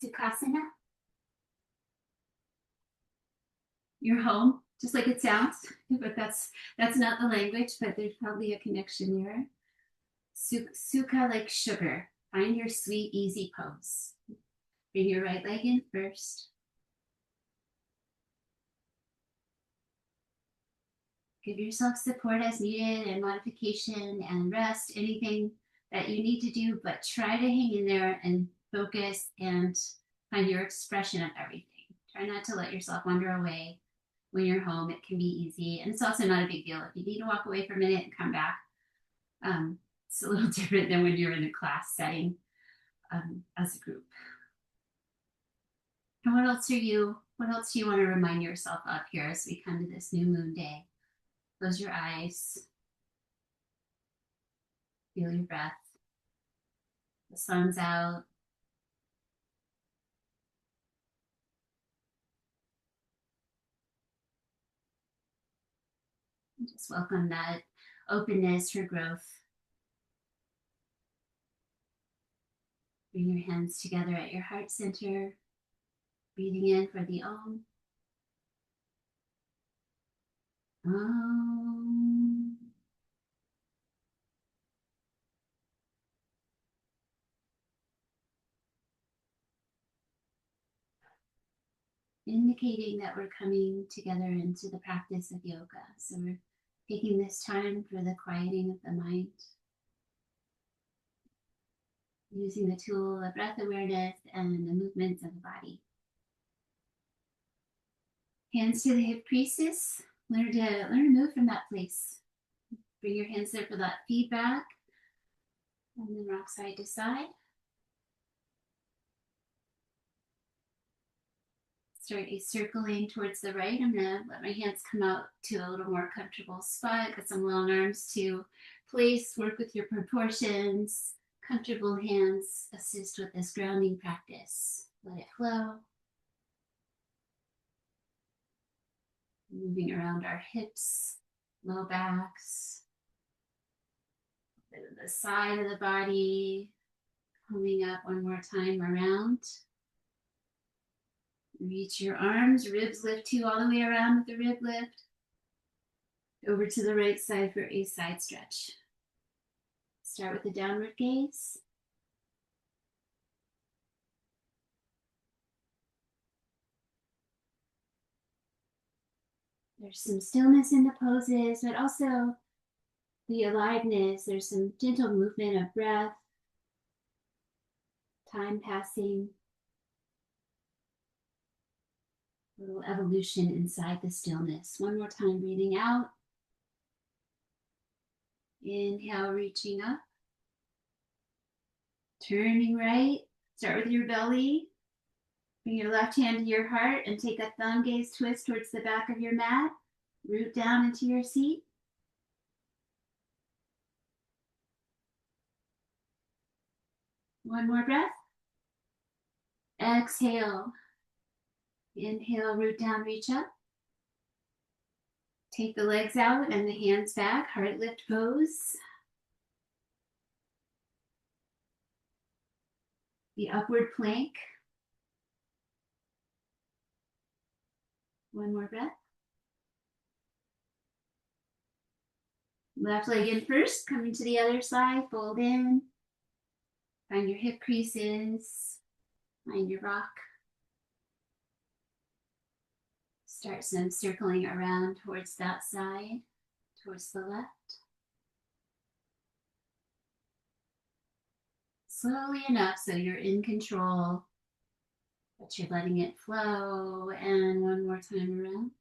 Sukhasana. You're home, just like it sounds, but that's not the language, but there's probably a connection there. Sukha like sugar. Find your sweet, easy pose. Bring your right leg in first. Give yourself support as needed and modification and rest, anything that you need to do, but try to hang in there and focus and find your expression of everything. Try not to let yourself wander away when you're home. It can be easy. And it's also not a big deal. If you need to walk away for a minute and come back, it's a little different than when you're in a class setting as a group. And what else do you want to remind yourself of here as we come to this new moon day? Close your eyes. Feel your breath. The sun's out. And just welcome that openness for growth. Bring your hands together at your heart center. Breathing in for the Om. Om. Indicating that we're coming together into the practice of yoga. So we're taking this time for the quieting of the mind. Using the tool of breath awareness and the movements of the body. Hands to the hip creases. Learn to move from that place. Bring your hands there for that feedback. And then rock side to side. Start a circling towards the right. I'm gonna let my hands come out to a little more comfortable spot. Got some long arms to place. Work with your proportions. Comfortable hands assist with this grounding practice. Let it flow. Moving around our hips, low backs, the side of the body, coming up one more time around. Reach your arms, ribs lift too, all the way around with the rib lift. Over to the right side for a side stretch. Start with the downward gaze. There's some stillness in the poses, but also the aliveness. There's some gentle movement of breath, time passing, a little evolution inside the stillness. One more time, breathing out. Inhale, reaching up. Turning right. Start with your belly. Bring your left hand to your heart and take a thumb gaze twist towards the back of your mat. Root down into your seat. One more breath. Exhale. Inhale, root down, reach up. Take the legs out and the hands back, heart lift pose. The upward plank. One more breath. Left leg in first, coming to the other side, fold in. Find your hip creases, find your rock. Start some circling around towards that side, towards the left. Slowly enough so you're in control, but you're letting it flow. And one more time around.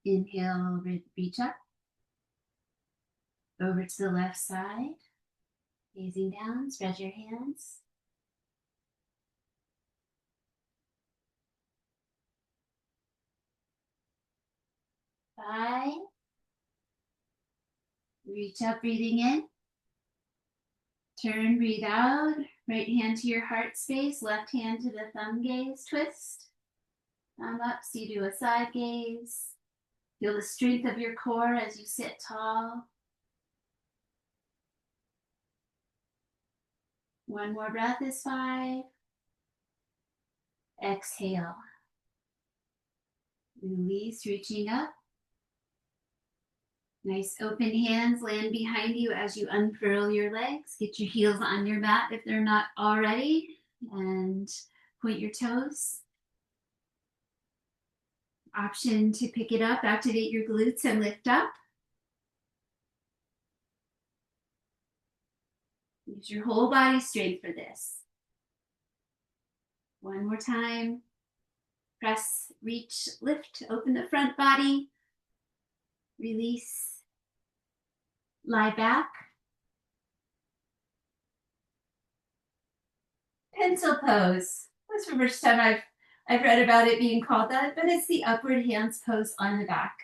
Inhale, reach up. Over to the left side. Gazing down, spread your hands. Five. Reach up, breathing in. Turn, breathe out. Right hand to your heart space, left hand to the thumb gaze, twist. Thumb up, so you do a side gaze. Feel the strength of your core as you sit tall. One more breath is 5. Exhale. Release, reaching up. Nice open hands land behind you as you unfurl your legs. Get your heels on your mat if they're not already. And point your toes. Option to pick it up, activate your glutes and lift up. Use your whole body strength for this. One more time. Press, reach, lift, open the front body. Release. Lie back. Pencil pose. That's the first time I've read about it being called that, but it's the upward hands pose on the back.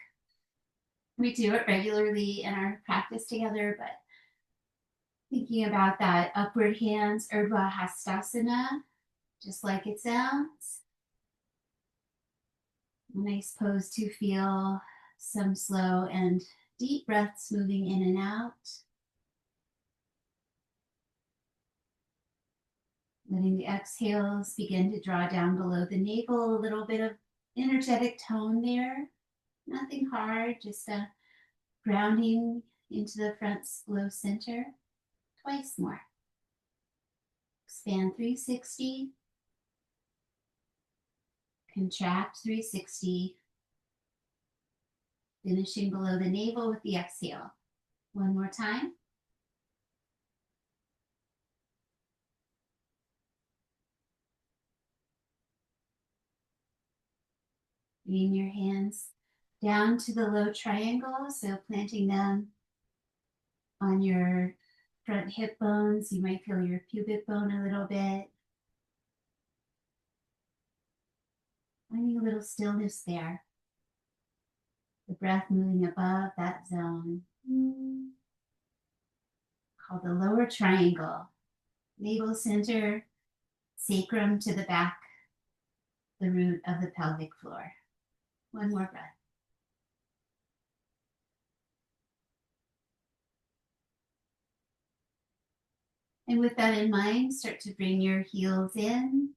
We do it regularly in our practice together, but thinking about that upward hands, Urdhva Hastasana, just like it sounds. A nice pose to feel some slow and deep breaths moving in and out. Letting the exhales begin to draw down below the navel, a little bit of energetic tone there. Nothing hard, just a grounding into the front low center. Twice more. Expand 360. Contract 360. Finishing below the navel with the exhale. One more time. Bringing your hands down to the low triangle, so planting them on your front hip bones. You might feel your pubic bone a little bit. Finding a little stillness there. The breath moving above that zone. Called the lower triangle. Navel center, sacrum to the back, the root of the pelvic floor. One more breath. And with that in mind, start to bring your heels in.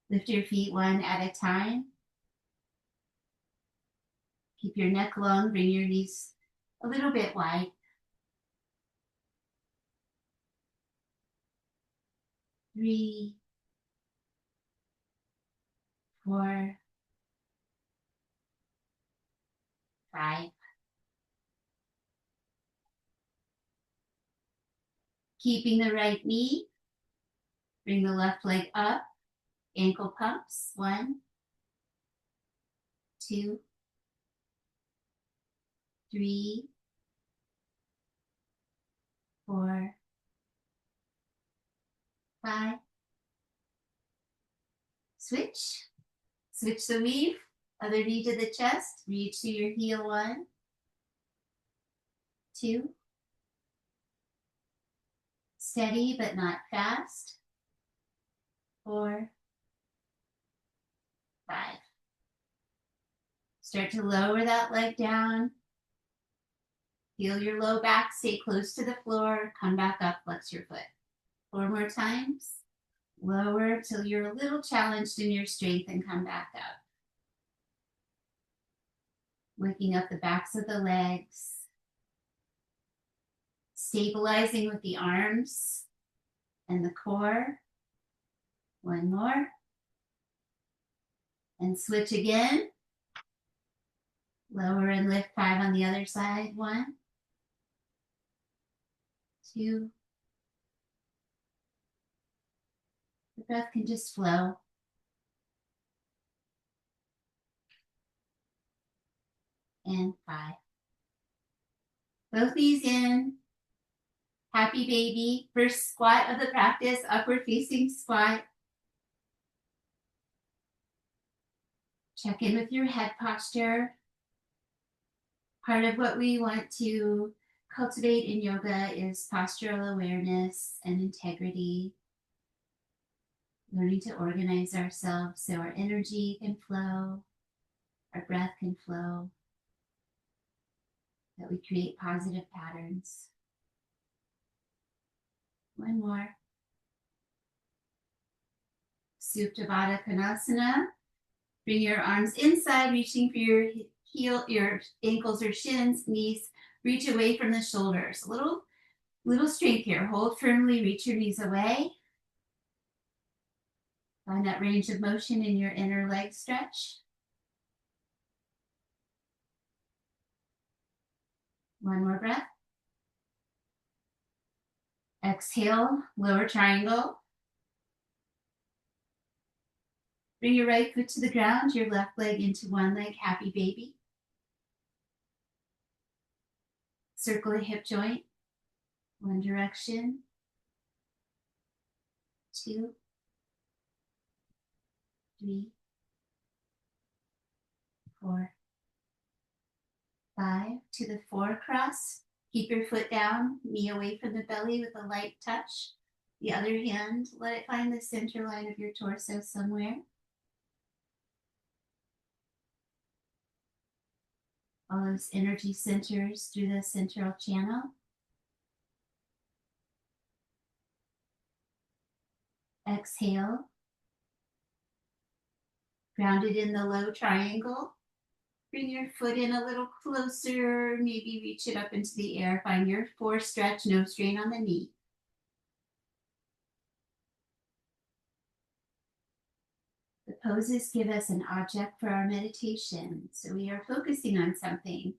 Lift your feet one at a time. Keep your neck long, bring your knees a little bit wide. 3, 4, 5. Keeping the right knee. Bring the left leg up. Ankle pumps. 1, 2, 3, 4, 5. Switch. Switch the weave. Other knee to the chest. Reach to your heel. 1, 2. Steady but not fast. 4, 5. Start to lower that leg down. Feel your low back, stay close to the floor. Come back up, flex your foot. 4 more times. Lower till you're a little challenged in your strength and come back up. Waking up the backs of the legs. Stabilizing with the arms and the core. 1 more. And switch again. Lower and lift 5 on the other side. 1, 2. The breath can just flow. And 5. Both knees in. Happy baby. First squat of the practice, upward facing squat. Check in with your head posture. Part of what we want to cultivate in yoga is postural awareness and integrity. Learning to organize ourselves so our energy can flow, our breath can flow, that we create positive patterns. 1 more. Supta Baddha Konasana. Bring your arms inside, reaching for your your ankles or shins, knees. Reach away from the shoulders. Little strength here. Hold firmly, reach your knees away. Find that range of motion in your inner leg stretch. One more breath. Exhale, lower triangle. Bring your right foot to the ground, your left leg into one leg, happy baby. Circle a hip joint. One direction. 2, 3, 4, 5. To the 4 cross. Keep your foot down, knee away from the belly with a light touch. The other hand, let it find the center line of your torso somewhere. All those energy centers through the central channel. Exhale. Grounded in the low triangle. Bring your foot in a little closer, maybe reach it up into the air. Find your 4 stretch, no strain on the knee. The poses give us an object for our meditation. So we are focusing on something.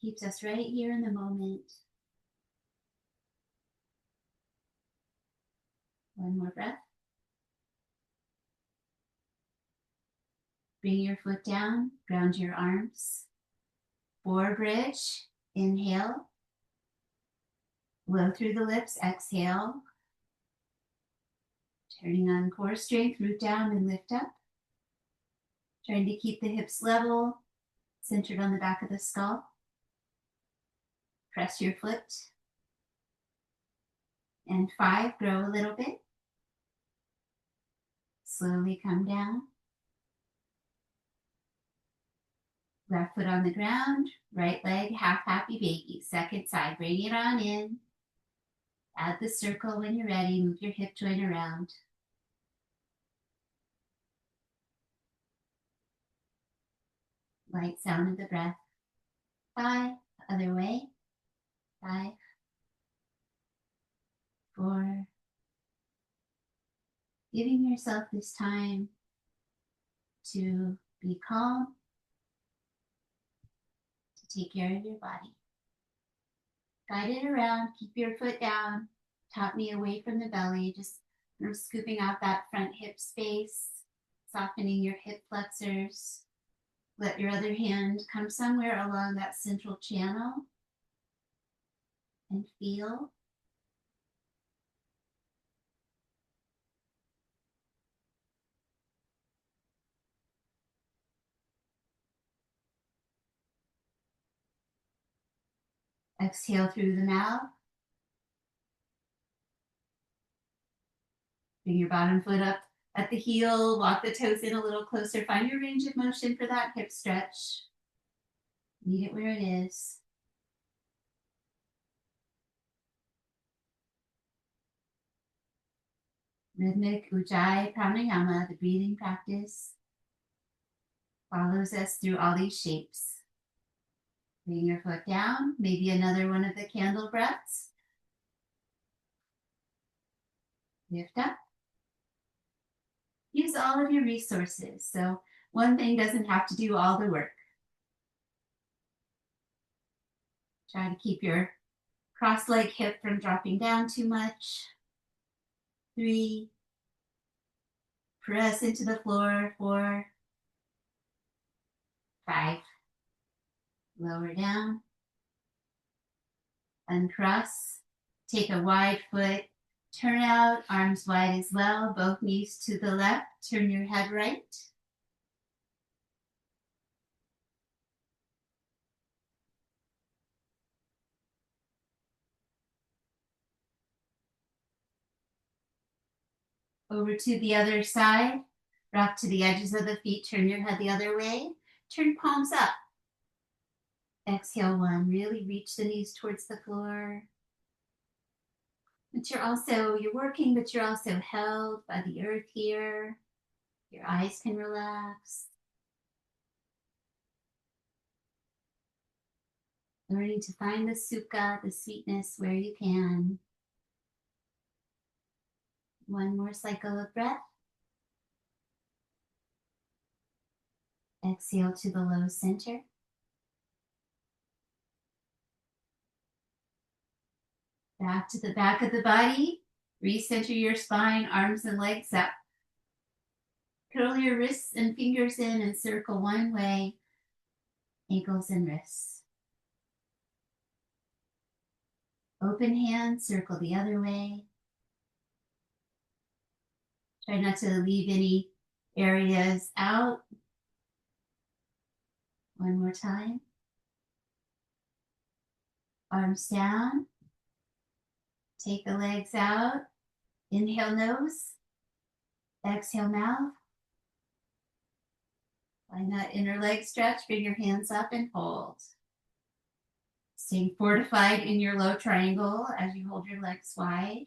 Keeps us right here in the moment. One more breath. Bring your foot down, ground your arms. 4 bridge, inhale. Blow through the lips, exhale. Turning on core strength, root down and lift up. Trying to keep the hips level, centered on the back of the skull. Press your foot. And 5, grow a little bit. Slowly come down. Left foot on the ground, right leg, half happy baby. Second side, bring it on in. Add the circle when you're ready. Move your hip joint around. Light sound of the breath. 5, other way. 5, 4. Giving yourself this time to be calm, to take care of your body. Guide it around, keep your foot down, top knee away from the belly, just scooping out that front hip space, softening your hip flexors. Let your other hand come somewhere along that central channel and feel. Exhale through the mouth. Bring your bottom foot up at the heel, walk the toes in a little closer. Find your range of motion for that hip stretch. Meet it where it is. Rhythmic Ujjayi pranayama, the breathing practice, follows us through all these shapes. Bring your foot down, maybe another one of the candle breaths. Lift up. Use all of your resources. So one thing doesn't have to do all the work. Try to keep your cross leg hip from dropping down too much. 3. Press into the floor. 4. 5. Lower down. Uncross. Take a wide foot. Turn out, arms wide as well. Both knees to the left. Turn your head right. Over to the other side. Rock to the edges of the feet. Turn your head the other way. Turn palms up. Exhale 1. Really reach the knees towards the floor. But you're working, but you're also held by the earth here. Your eyes can relax. Learning to find the sukha, the sweetness, where you can. One more cycle of breath. Exhale to the low center. Back to the back of the body. Recenter your spine, arms and legs up. Curl your wrists and fingers in and circle one way, ankles and wrists. Open hand, circle the other way. Try not to leave any areas out. One more time. Arms down. Take the legs out. Inhale nose. Exhale mouth. Find that inner leg stretch. Bring your hands up and hold. Staying fortified in your low triangle as you hold your legs wide.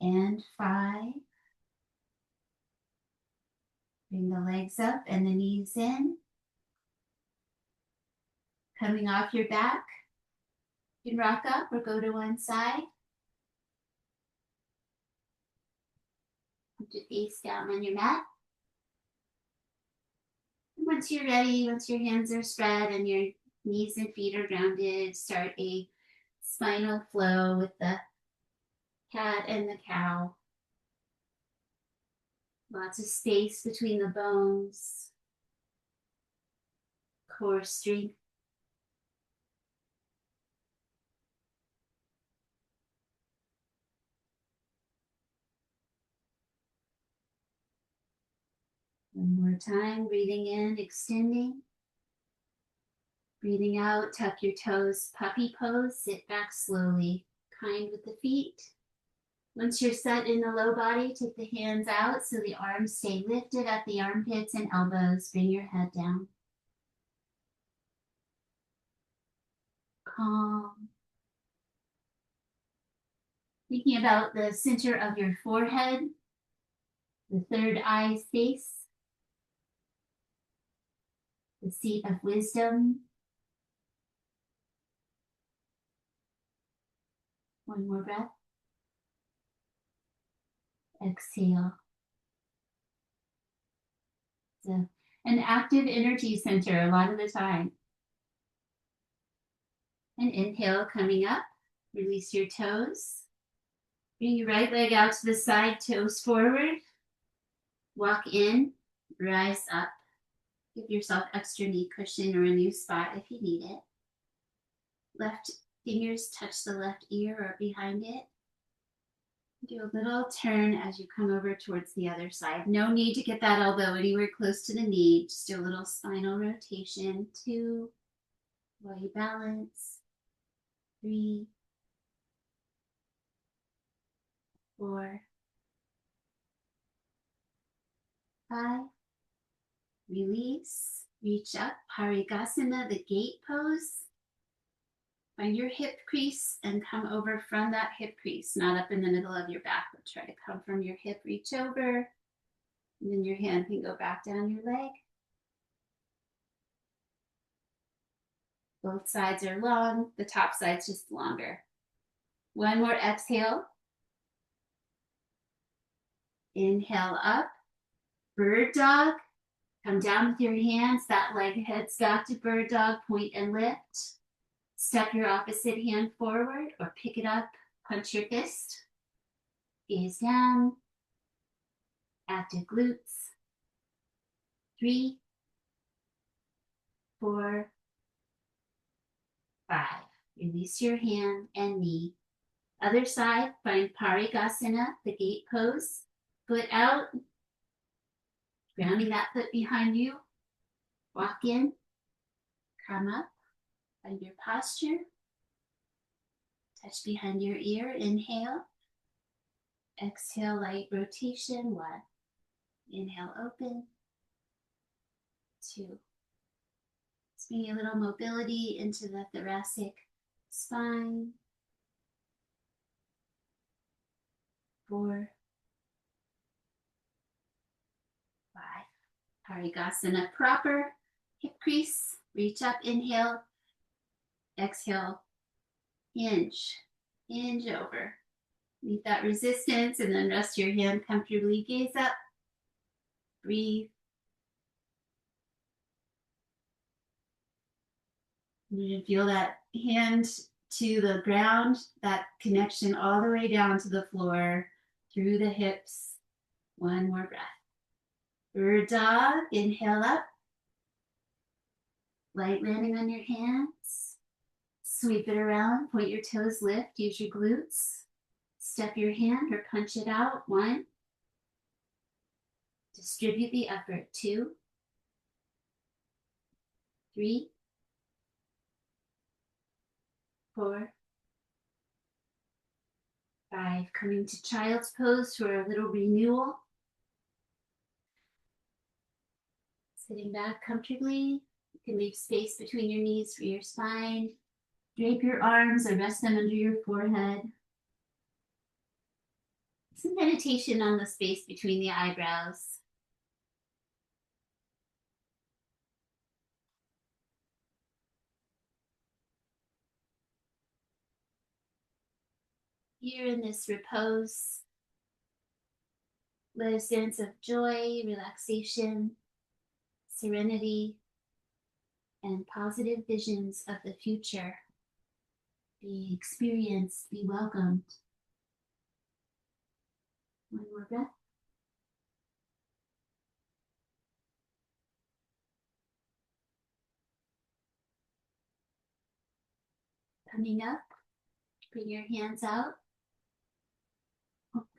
And 5. Bring the legs up and the knees in. Coming off your back, you can rock up or go to one side. Put your face down on your mat. And once you're ready, once your hands are spread and your knees and feet are grounded, start a spinal flow with the cat and the cow. Lots of space between the bones. Core strength. One more time, breathing in, extending. Breathing out, tuck your toes, puppy pose, sit back slowly, kind with the feet. Once you're set in the low body, take the hands out so the arms stay lifted at the armpits and elbows. Bring your head down. Calm. Thinking about the center of your forehead, the third eye space, the seat of wisdom. One more breath. Exhale. It's an active energy center a lot of the time. And inhale, coming up. Release your toes. Bring your right leg out to the side, toes forward. Walk in, rise up. Give yourself extra knee cushion or a new spot if you need it. Left fingers touch the left ear or behind it. Do a little turn as you come over towards the other side. No need to get that elbow anywhere close to the knee. Just do a little spinal rotation. 2, while you balance. 3, 4, 5. Release. Reach up. Parigasana, the gate pose. Find your hip crease and come over from that hip crease, not up in the middle of your back, but try to come from your hip, reach over, and then your hand can go back down your leg. Both sides are long, the top side's just longer. One more exhale. Inhale up, bird dog. Come down with your hands, that leg heads back to bird dog, point and lift. Step your opposite hand forward or pick it up, punch your fist. Gaze down. Active glutes. 3, 4, 5. Release your hand and knee. Other side, find Parigasana, the gate pose. Foot out. Grounding that foot behind you. Walk in. Come up. Find your posture. Touch behind your ear. Inhale. Exhale, light rotation. 1. Inhale, open. 2. Just bring a little mobility into the thoracic spine. 4, 5. Parigasana proper. Hip crease. Reach up. Inhale. Exhale. Hinge. Hinge over. Meet that resistance and then rest your hand comfortably. Gaze up. Breathe. You can feel that hand to the ground, that connection all the way down to the floor, through the hips. One more breath. Bird dog, inhale up. Light landing on your hands. Sweep it around, point your toes, lift, use your glutes. Step your hand or punch it out. 1. Distribute the effort. 2, 3, 4, 5. Coming to child's pose for a little renewal. Sitting back comfortably. You can leave space between your knees for your spine. Drape your arms or rest them under your forehead. Some meditation on the space between the eyebrows. Here in this repose, let a sense of joy, relaxation, serenity, and positive visions of the future be experienced, be welcomed. One more breath. Coming up, bring your hands out.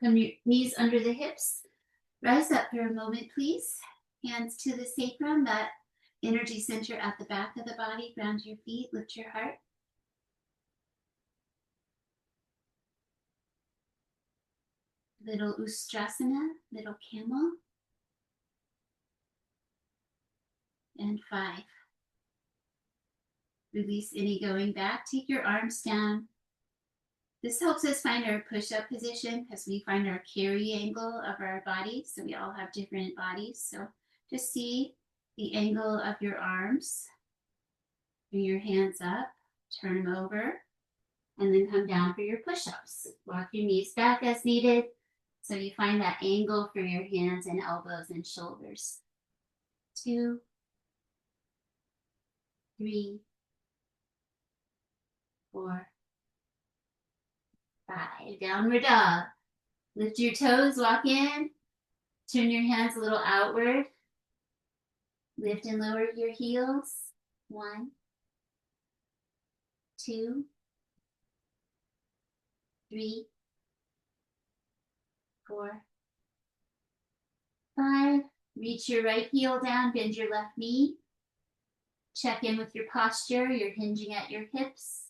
Come your knees under the hips. Rise up for a moment, please. Hands to the sacrum, that energy center at the back of the body. Ground your feet, lift your heart. Little Ustrasana, little camel. And 5. Release any going back. Take your arms down. This helps us find our push-up position because we find our carry angle of our body. So we all have different bodies. So just see the angle of your arms. Bring your hands up, turn them over, and then come down for your push-ups. Walk your knees back as needed. So you find that angle for your hands and elbows and shoulders. 2, 3, 4, 5. Downward dog. Lift your toes, walk in. Turn your hands a little outward. Lift and lower your heels. 1, 2, 3, 4, 5. Reach your right heel down, bend your left knee. Check in with your posture. You're hinging at your hips.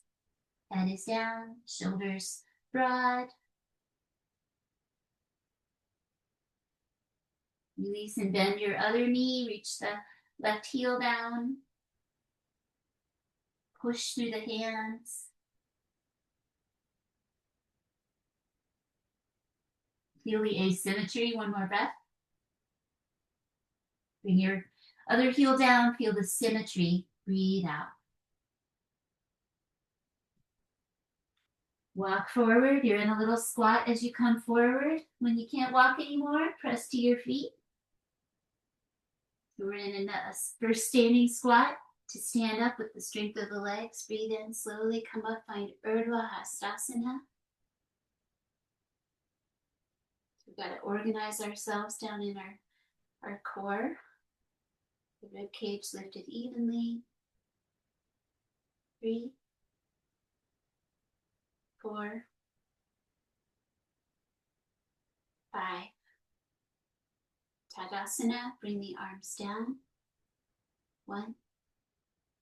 Head is down, shoulders broad. Release and bend your other knee. Reach the left heel down. Push through the hands. Feel the asymmetry. One more breath. Bring your other heel down. Feel the symmetry. Breathe out. Walk forward. You're in a little squat as you come forward. When you can't walk anymore, press to your feet. We're in a first standing squat. To stand up with the strength of the legs, breathe in slowly, come up, find Urdhva Hastasana. We've got to organize ourselves down in our core. The rib cage lifted evenly. 3, 4, 5. Tadasana, bring the arms down. 1,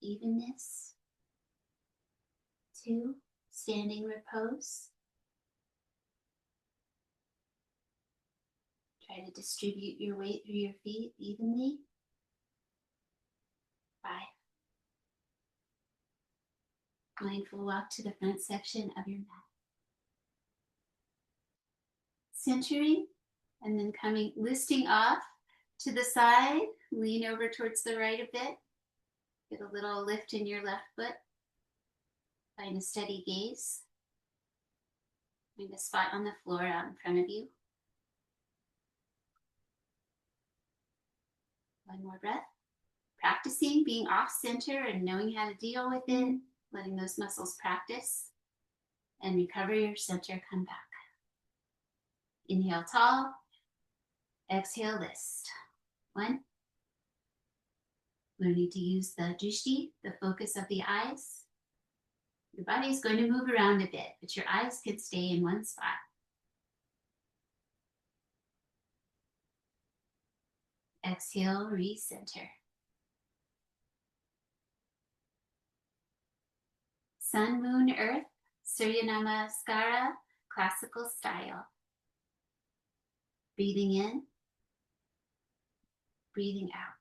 evenness. 2, standing repose. Try to distribute your weight through your feet evenly. 5, Mindful walk to the front section of your mat. Centering, and then listing off to the side. Lean over towards the right a bit. Get a little lift in your left foot. Find a steady gaze. Find a spot on the floor out in front of you. One more breath. Practicing being off center and knowing how to deal with it, letting those muscles practice, and recover your center, come back. Inhale tall, exhale list. 1. Learning to use the drishti, the focus of the eyes. Your body is going to move around a bit, but your eyes can stay in one spot. Exhale, recenter. Sun, Moon, Earth, Surya Namaskara, classical style. Breathing in, breathing out.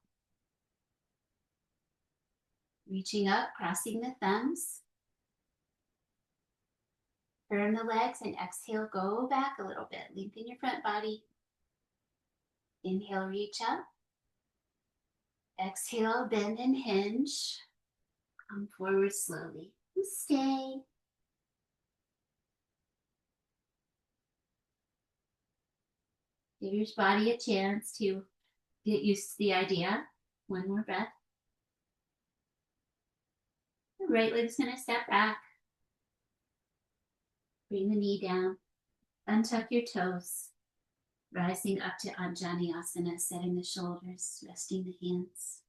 Reaching up, crossing the thumbs. Turn the legs and exhale, go back a little bit. Lengthen your front body. Inhale, reach up. Exhale, bend and hinge. Come forward slowly. Stay. Give your body a chance to get used to the idea. One more breath. The right leg's going to step back. Bring the knee down. Untuck your toes. Rising up to Anjaneyasana, setting the shoulders, resting the hands.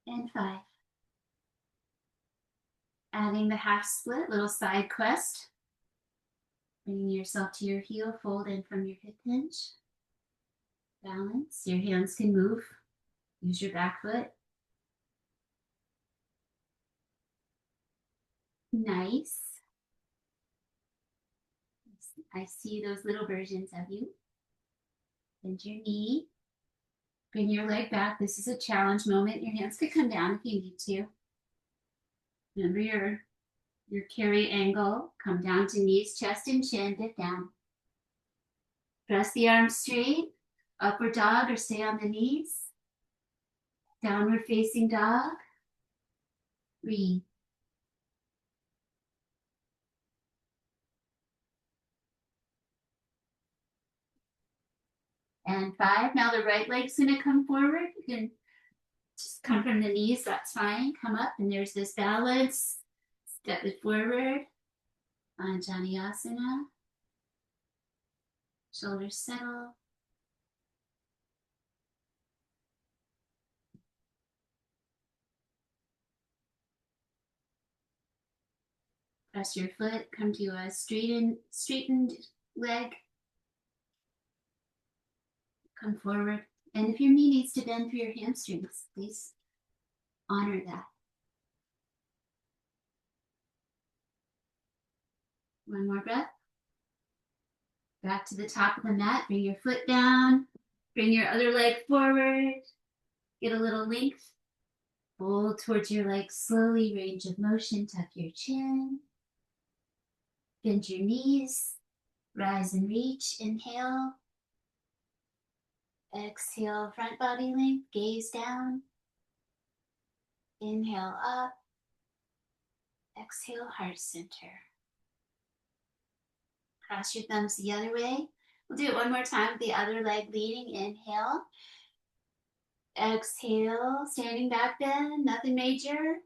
And 5. Adding the half split, little side quest. Bringing yourself to your heel, fold in from your hip hinge. Balance, your hands can move. Use your back foot. Nice. I see those little versions of you. Bend your knee. Bring your leg back. This is a challenge moment. Your hands could come down if you need to. Remember your carry angle. Come down to knees, chest, and chin. Dip down. Press the arms straight. Upward dog or stay on the knees. Downward facing dog. Breathe. And 5. Now the right leg's going to come forward. You can just come from the knees. That's fine. Come up and there's this balance. Step it forward. Anjaneyasana. Shoulders settle. Press your foot. Come to a straightened leg. Come forward. And if your knee needs to bend through your hamstrings, please honor that. One more breath. Back to the top of the mat. Bring your foot down. Bring your other leg forward. Get a little length. Fold towards your legs slowly. Range of motion. Tuck your chin. Bend your knees. Rise and reach. Inhale. Exhale, front body length. Gaze down. Inhale up. Exhale, heart center. Cross your thumbs the other way. We'll do it one more time with the other leg leading. Inhale. Exhale, standing back bend, nothing major.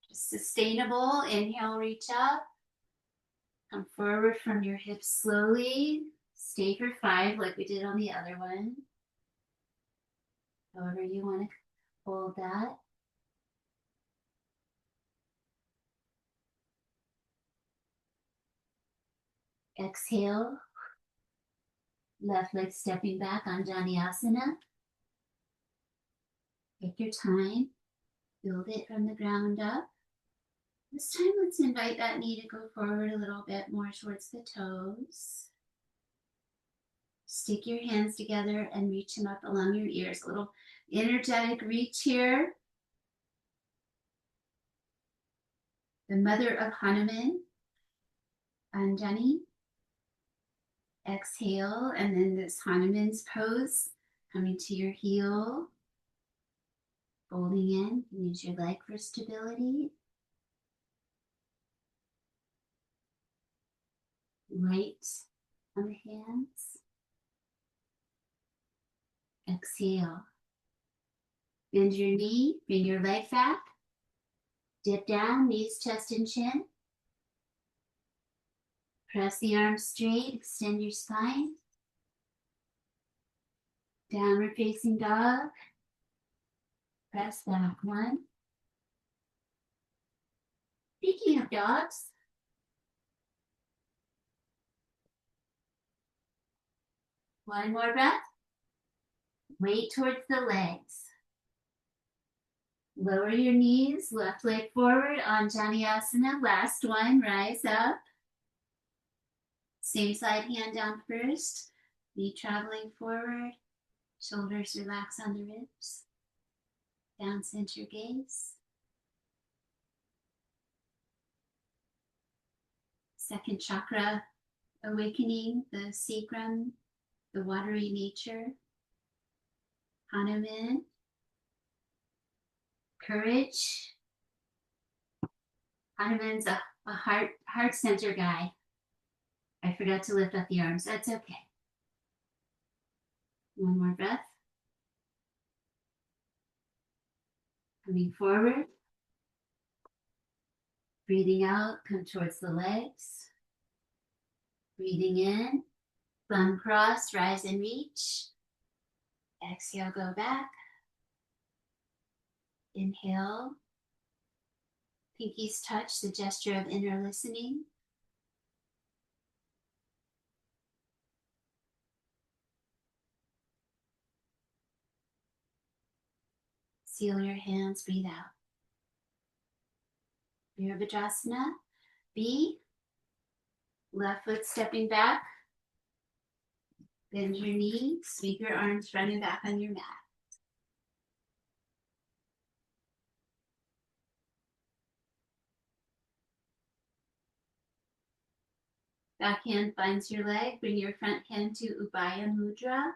Just sustainable. Inhale, reach up. Come forward from your hips slowly. Stay for 5 like we did on the other one. However you want to hold that. Exhale. Left leg stepping back, Anjaneyasana. Take your time. Build it from the ground up. This time, let's invite that knee to go forward a little bit more towards the toes. Stick your hands together and reach them up along your ears. A little energetic reach here. The mother of Hanuman, Anjani. Exhale, and then this Hanuman's pose, coming to your heel, folding in. Use your leg for stability. Right on the hands. Exhale. Bend your knee, bring your leg back. Dip down, knees, chest, and chin. Press the arms straight, extend your spine. Downward facing dog. Press back, 1. Speaking of dogs, one more breath. Weight towards the legs. Lower your knees, left leg forward, Anjaneyasana. Last one, rise up. Same side, hand down first. Knee traveling forward. Shoulders relax on the ribs. Down center gaze. Second chakra awakening, the sacrum, the watery nature. Hanuman. Courage. Hanuman's a heart center guy. I forgot to lift up the arms. That's okay. One more breath. Coming forward. Breathing out, come towards the legs. Breathing in, thumb cross, rise and reach. Exhale, go back. Inhale. Pinkies touch, the gesture of inner listening. Seal your hands, breathe out. Virabhadrasana. B. Left foot stepping back. Bend your knee, sweep your arms front and back on your mat. Back hand finds your leg. Bring your front hand to Ubaya Mudra,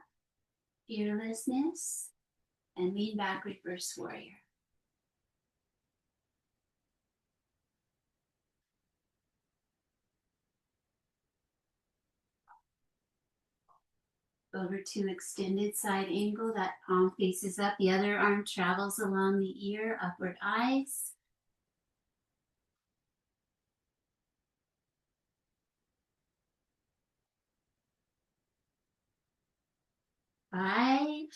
fearlessness, and lean back, reverse warrior. Over to extended side angle, that palm faces up, the other arm travels along the ear, upward eyes. Five.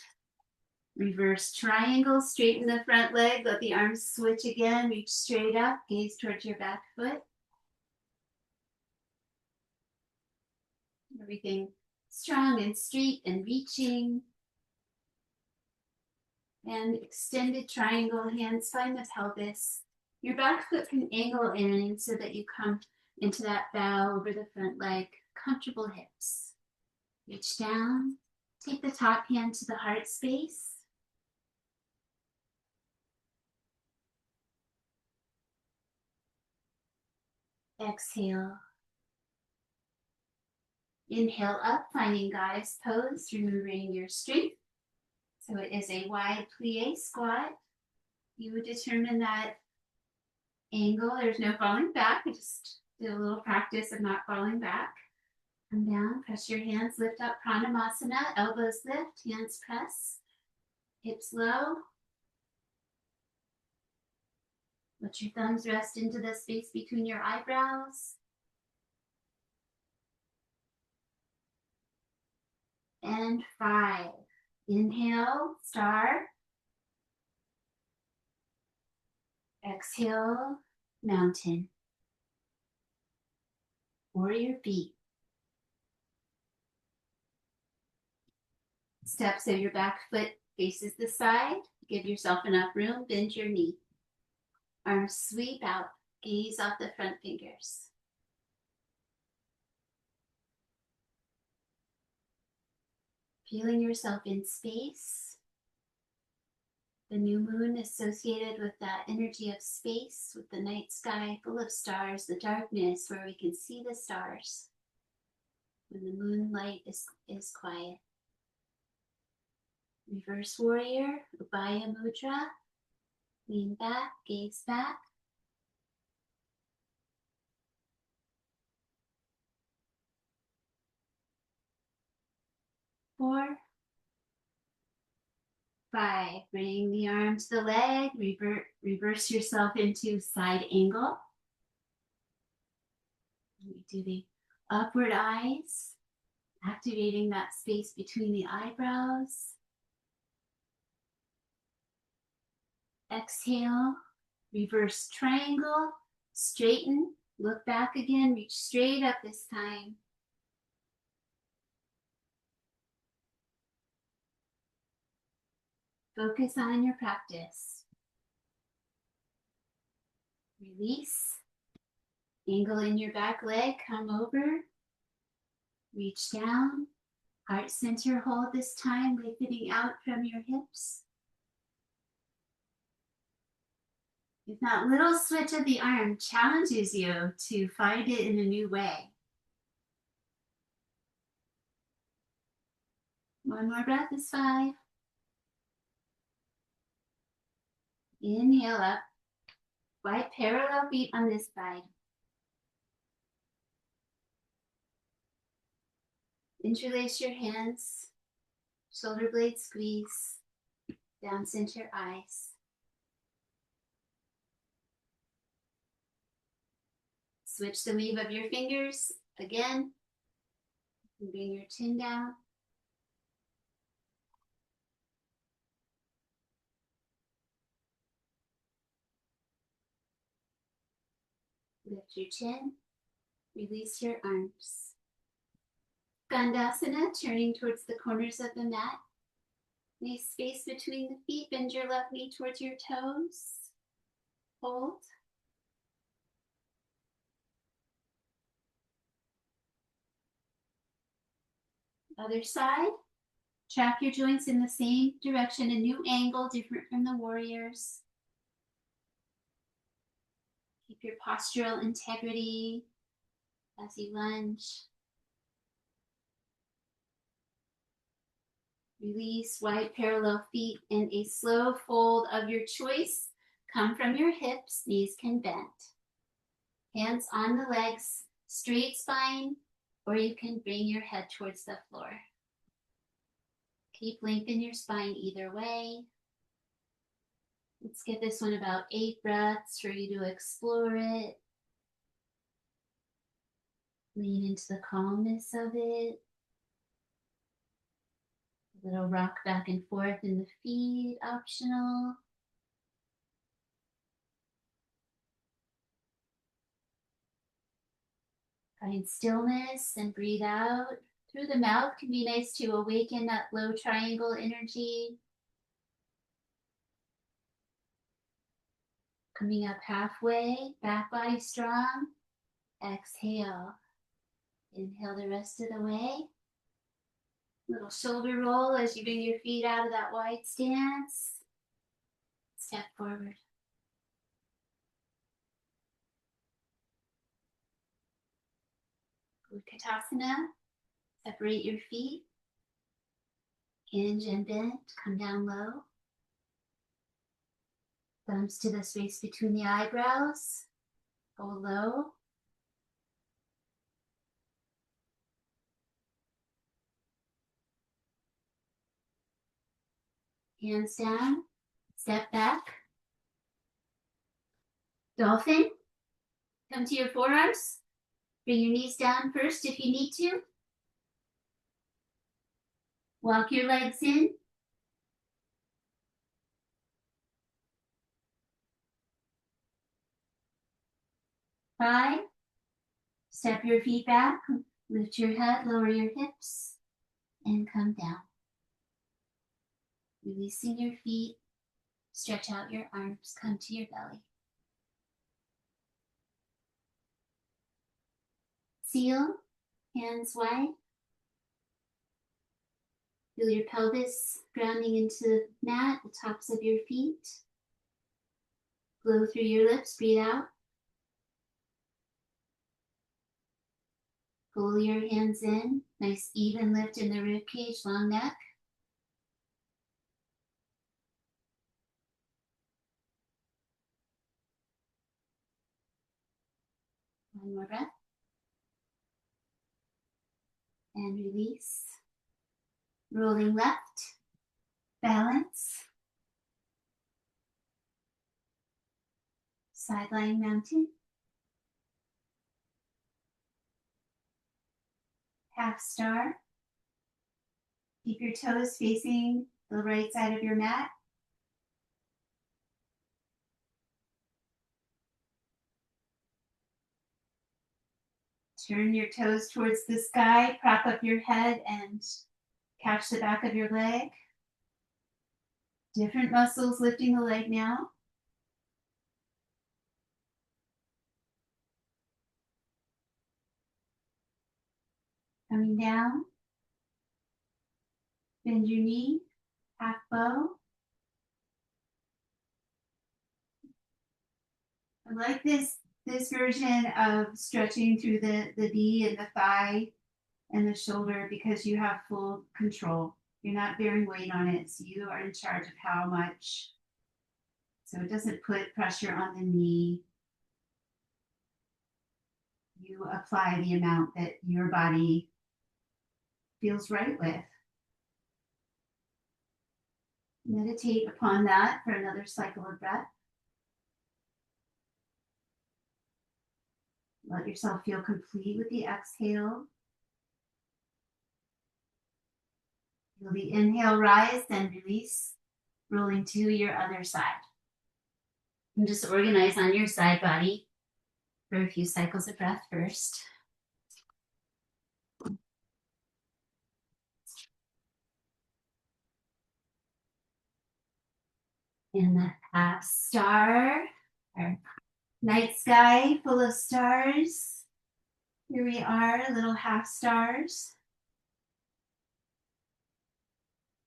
Reverse triangle, straighten the front leg, let the arms switch again, reach straight up, gaze towards your back foot. Everything strong and straight and reaching. And extended triangle, hands find the pelvis. Your back foot can angle in so that you come into that bow over the front leg, comfortable hips. Reach down, take the top hand to the heart space. Exhale. Inhale up, finding goddess pose, removing your strength. So it is a wide plie squat. You would determine that angle. There's no falling back. I just did a little practice of not falling back. Come down, press your hands, lift up, pranayama, elbows lift, hands press, hips low. Let your thumbs rest into the space between your eyebrows. And 5. Inhale, star. Exhale, mountain. Warrior B. Step so your back foot faces the side. Give yourself enough room, bend your knee. Arms sweep out, gaze off the front fingers. Feeling yourself in space. The new moon associated with that energy of space, with the night sky full of stars, the darkness where we can see the stars when the moonlight is quiet. Reverse warrior, Ubaya Mudra. Lean back, gaze back. Four, five. Bring the arm to the leg. Reverse yourself into side angle. We do the upward eyes, activating that space between the eyebrows. Exhale, reverse triangle, straighten, look back again, reach straight up this time. Focus on your practice. Release. Angle in your back leg, come over. Reach down. Heart center hold this time, lengthening out from your hips. If that little switch of the arm challenges you to find it in a new way. One more breath is 5. Inhale up. Wide parallel feet on this side. Interlace your hands. Shoulder blades squeeze. Down center eyes. Switch the weave of your fingers again. And bring your chin down. Lift your chin. Release your arms. Skandasana, turning towards the corners of the mat. Nice space between the feet. Bend your left knee towards your toes. Hold. Other side. Track your joints in the same direction, a new angle, different from the warriors. Keep your postural integrity as you lunge. Release wide parallel feet and a slow fold of your choice. Come from your hips, knees can bend. Hands on the legs, straight spine, or you can bring your head towards the floor. Keep length in your spine either way. Let's give this one about 8 breaths for you to explore it. Lean into the calmness of it. A little rock back and forth in the feet, optional. Find stillness and breathe out. Through the mouth can be nice to awaken that low triangle energy. Coming up halfway, back body strong. Exhale. Inhale the rest of the way. Little shoulder roll as you bring your feet out of that wide stance. Step forward. Utkatasana. Separate your feet. Hinge and bend. Come down low. Thumbs to the space between the eyebrows. Go low. Hands down. Step back. Dolphin. Come to your forearms. Bring your knees down first if you need to. Walk your legs in. Five. Step your feet back. Lift your head, lower your hips, and come down. Releasing your feet. Stretch out your arms. Come to your belly. Seal. Hands wide. Feel your pelvis grounding into the mat, the tops of your feet. Blow through your lips, breathe out. Pull your hands in, nice even lift in the rib cage, long neck. One more breath. And release. Rolling left, balance. Side lying mountain. Half star. Keep your toes facing the right side of your mat. Turn your toes towards the sky, prop up your head and catch the back of your leg. Different muscles lifting the leg now. Coming down. Bend your knee, half bow. I like this version of stretching through the knee and the thigh and the shoulder because you have full control. You're not bearing weight on it, so you are in charge of how much. So it doesn't put pressure on the knee. You apply the amount that your body feels right with. Meditate upon that for another cycle of breath. Let yourself feel complete with the exhale. Feel the inhale rise, then release, rolling to your other side. And just organize on your side body for a few cycles of breath first. And the half star, our night sky full of stars. Here we are, little half stars.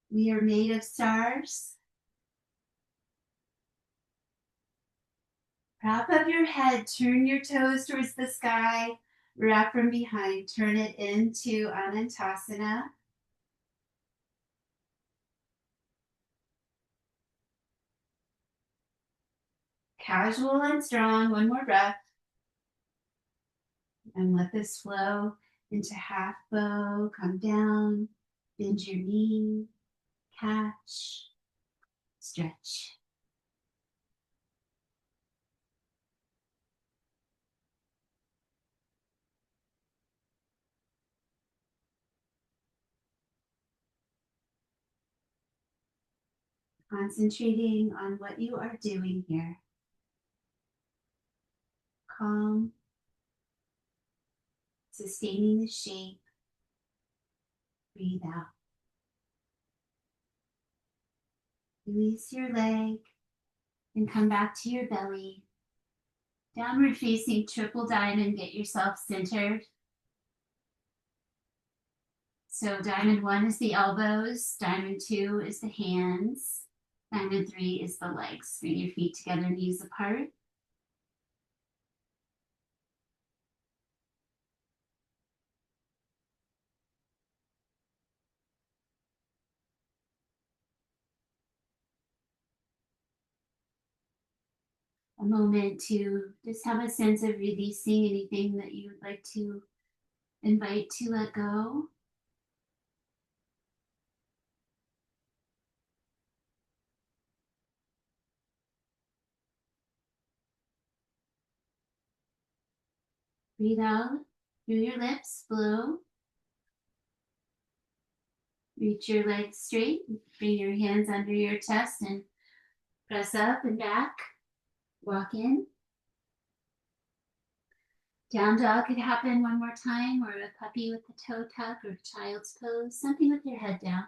We are made of stars. Prop up your head, turn your toes towards the sky, wrap from behind, turn it into Anantasana. Casual and strong, one more breath. And let this flow into half bow, come down, bend your knee, catch, stretch. Concentrating on what you are doing here. Calm, sustaining the shape. Breathe out. Release your leg and come back to your belly. Downward facing triple diamond, get yourself centered. So diamond 1 is the elbows, diamond 2 is the hands, diamond 3 is the legs. Bring your feet together, knees apart. A moment to just have a sense of releasing anything that you would like to invite to let go. Breathe out through your lips, blow. Reach your legs straight, bring your hands under your chest and press up and back. Walk in. Down dog could happen one more time, or a puppy with the toe tuck, or child's pose, something with your head down.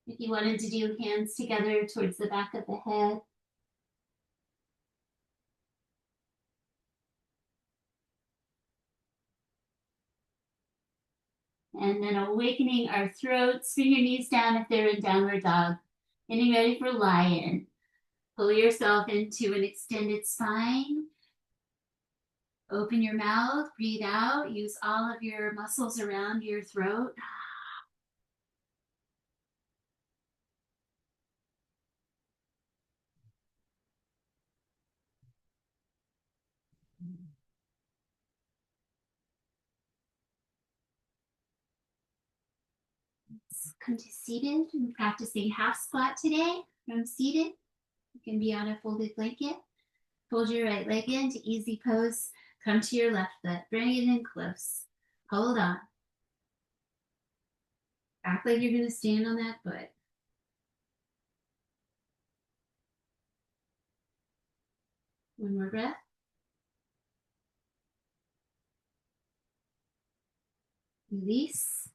If you wanted to do hands together towards the back of the head. And then awakening our throats. Bring your knees down if they're in downward dog. Getting ready for lion. Pull yourself into an extended spine. Open your mouth, breathe out. Use all of your muscles around your throat. Let's come to seated. I'm practicing half squat today from seated. You can be on a folded blanket. Fold your right leg into easy pose. Come to your left foot. Bring it in close. Hold on. Act like you're going to stand on that foot. One more breath. Release.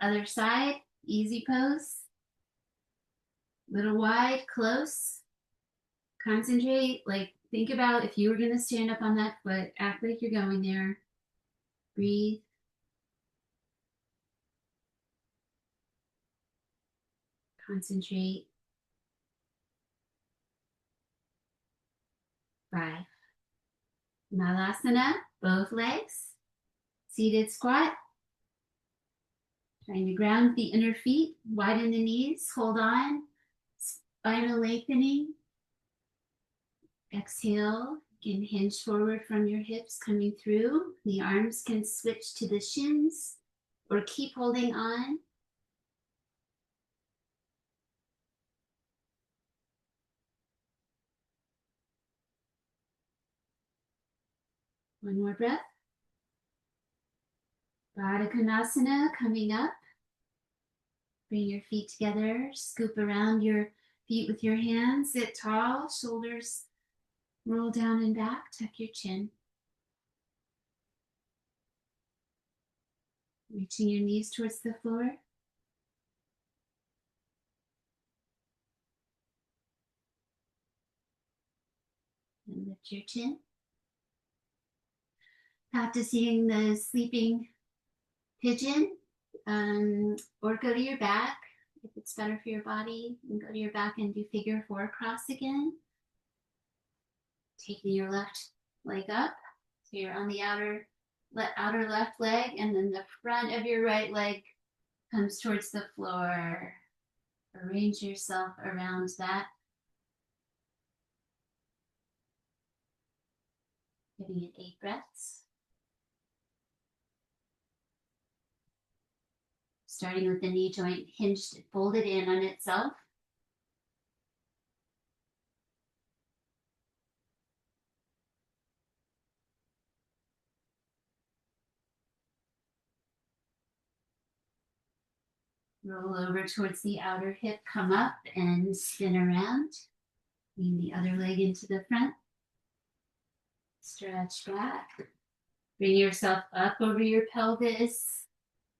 Other side. Easy pose. Little wide, close. Concentrate. Like, think about if you were going to stand up on that foot. Act like you're going there. Breathe. Concentrate. 5. Malasana, both legs. Seated squat. Trying to ground the inner feet. Widen the knees. Hold on. Spinal lengthening. Exhale. You can hinge forward from your hips coming through. The arms can switch to the shins or keep holding on. One more breath. Baddha Konasana coming up. Bring your feet together. Scoop around your feet with your hands. Sit tall. Shoulders roll down and back. Tuck your chin. Reaching your knees towards the floor. And lift your chin. Practicing the sleeping pigeon, or go to your back. If it's better for your body, you can go to your back and do figure 4 cross again. Taking your left leg up. So you're on the outer left leg, and then the front of your right leg comes towards the floor. Arrange yourself around that. Giving it 8 breaths. Starting with the knee joint hinged, folded in on itself. Roll over towards the outer hip, come up and spin around. Lean the other leg into the front. Stretch back. Bring yourself up over your pelvis,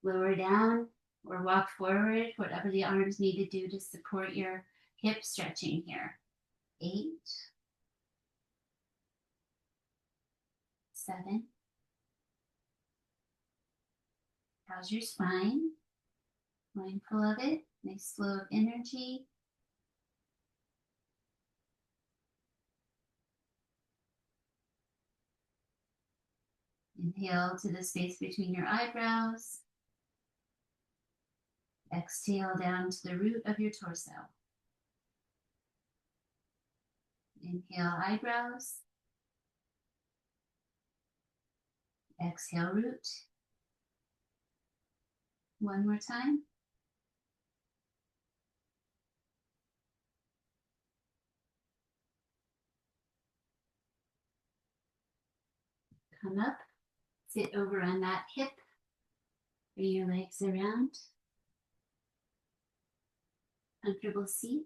lower down, or walk forward, whatever the arms need to do to support your hip stretching here. 8, 7. How's your spine? Mindful of it. Nice flow of energy. Inhale to the space between your eyebrows. Exhale down to the root of your torso. Inhale, eyebrows. Exhale, root. One more time. Come up. Sit over on that hip. Bring your legs around. Comfortable seat.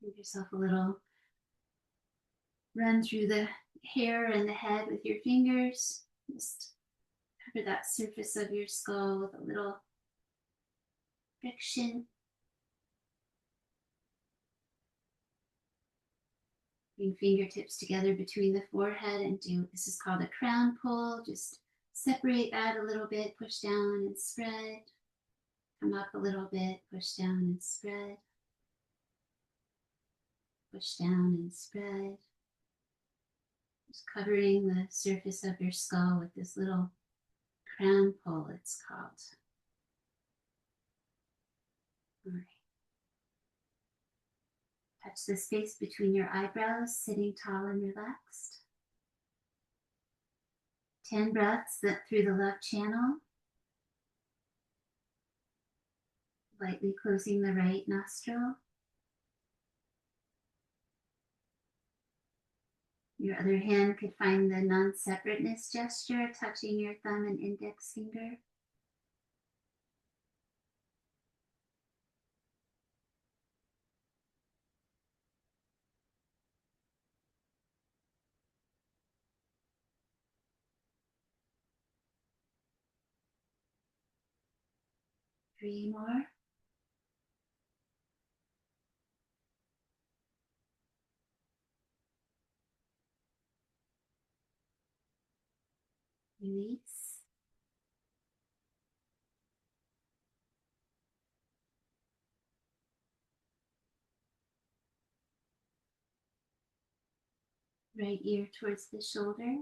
Give yourself a little run through the hair and the head with your fingers. Just cover that surface of your skull with a little friction. Bring fingertips together between the forehead and do, this is called a crown pull. Just separate that a little bit, push down and spread. Come up a little bit, push down and spread. Push down and spread. Just covering the surface of your skull with this little crown pull, it's called. All right. Touch the space between your eyebrows, sitting tall and relaxed. 10 breaths through the left channel. Lightly closing the right nostril. Your other hand could find the non-separateness gesture, touching your thumb and index finger. Three more. Release. Right ear towards the shoulder.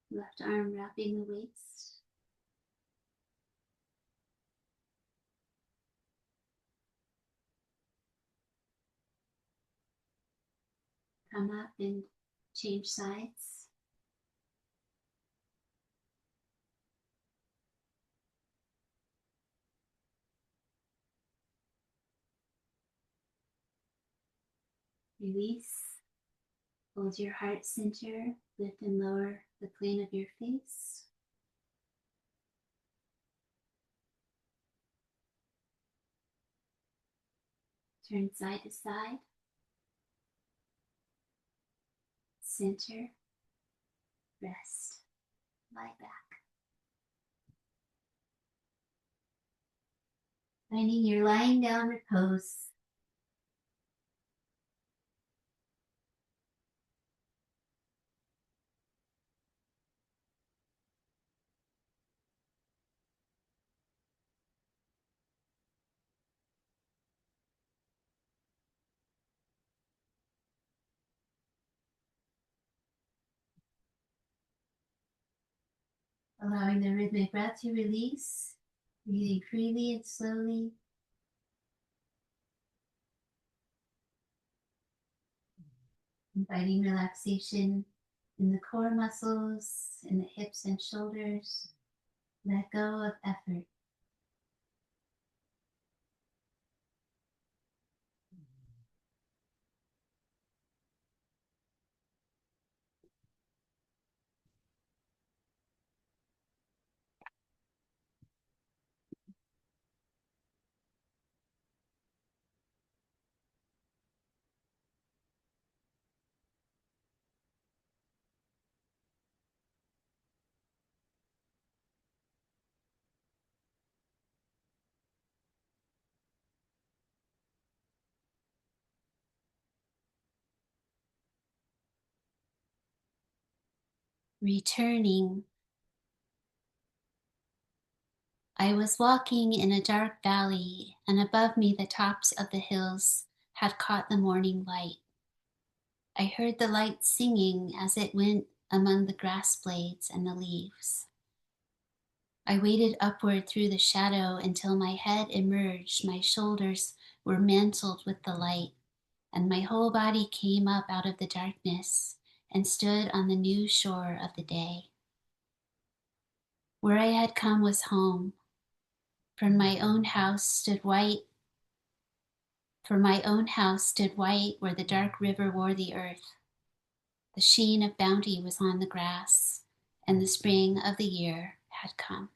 Left arm wrapping the waist. Come up and change sides. Release. Hold your heart center. Lift and lower the plane of your face. Turn side to side. Center. Rest. Lie back. Finding your lying down repose. Allowing the rhythmic breath to release. Breathing freely and slowly. Inviting relaxation in the core muscles, in the hips and shoulders. Let go of effort. Returning. I was walking in a dark valley, and above me the tops of the hills had caught the morning light. I heard the light singing as it went among the grass blades and the leaves. I waded upward through the shadow until my head emerged, my shoulders were mantled with the light, and my whole body came up out of the darkness and stood on the new shore of the day. Where I had come was home. From my own house stood white. For my own house stood white where the dark river wore the earth. The sheen of bounty was on the grass, and the spring of the year had come.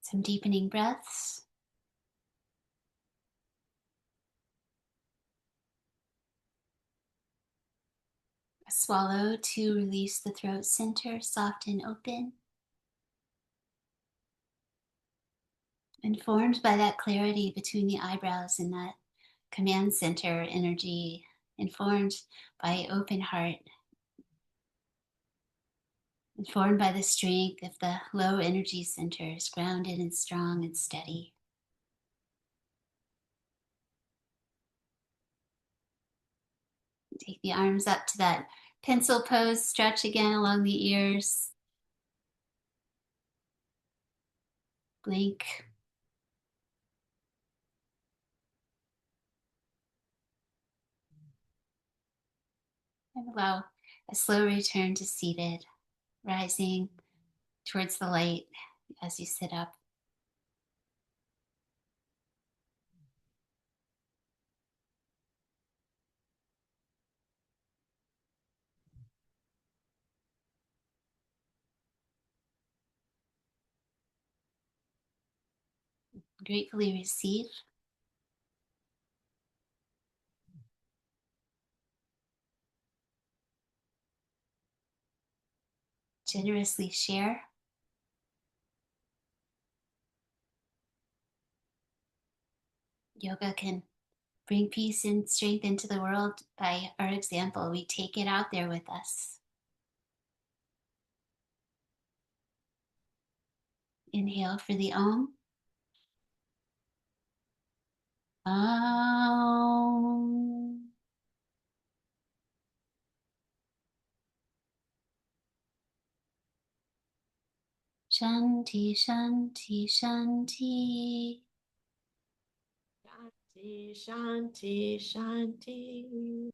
Some deepening breaths. Swallow to release the throat center, soft and open. Informed by that clarity between the eyebrows and that command center energy, informed by open heart, informed by the strength of the low energy centers, grounded and strong and steady. Take the arms up to that pencil pose, stretch again along the ears. Blink. And allow a slow return to seated, rising towards the light as you sit up. Gratefully receive. Generously share. Yoga can bring peace and strength into the world by our example. We take it out there with us. Inhale for the Om. Om. Shanti, Shanti, Shanti. Shanti, Shanti, Shanti.